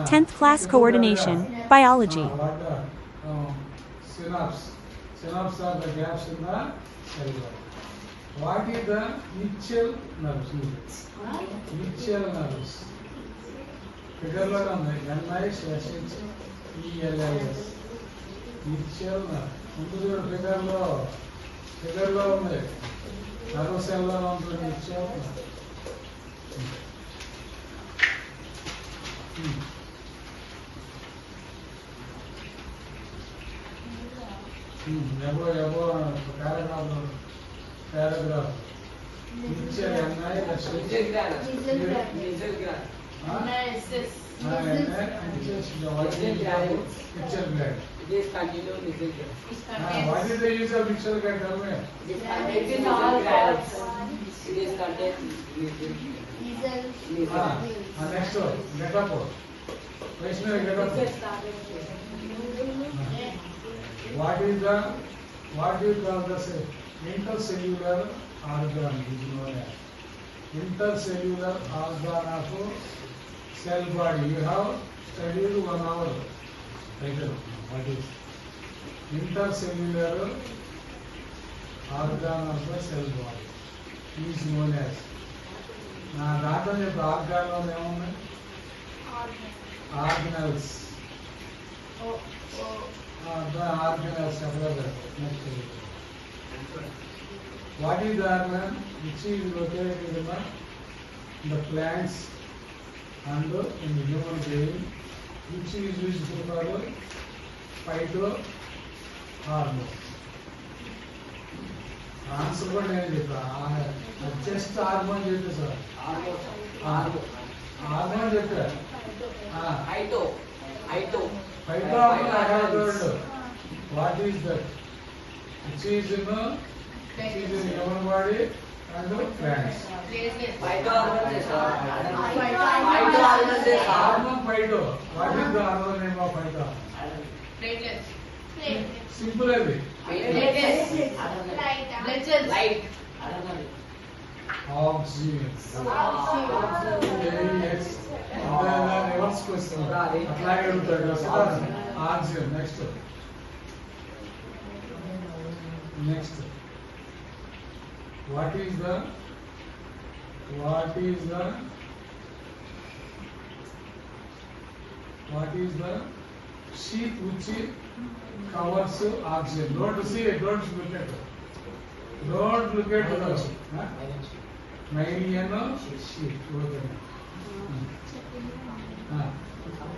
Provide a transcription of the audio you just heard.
10th class coordination, biology. Synapse. Synapse are the gaps in the cell wall. What is the ischial nerves? Ischial nerves. Figure lo ఉంది NISHELLS. Ischial nerve. ముందు చూడు figure లో ఉంది nerve cell లో ఉంటుంది ischial nerve. Paragraph. Ischial It is continued nasal gland. What is the use of ischial gland? Tell me. It is contained nasal glands. It is contained nasal glands. Next one. Get up. Vaishnavi, get up. What do you call the intercellular organ? Intercellular organ of cell body. You have studied 1 hour. What is intercellular organ of the cell body? Is known as. Now, that one is the organ of the organelles. The organelles. What is the organ which is located in the plants and in the human being, which is used for phytohormone? Answer what I just hormone sir. Hormone phytohormone. What is that? Which is in human body and the plants. Phytohormone. Hormone phyto. What is the other name of phyto? Simple as it. Light. Oxygen. Yes. Next question. Oxygen. Next. What is the sheath which covers oxygen? Don't see it. Don't look at it. Don't look at the nylon sheath.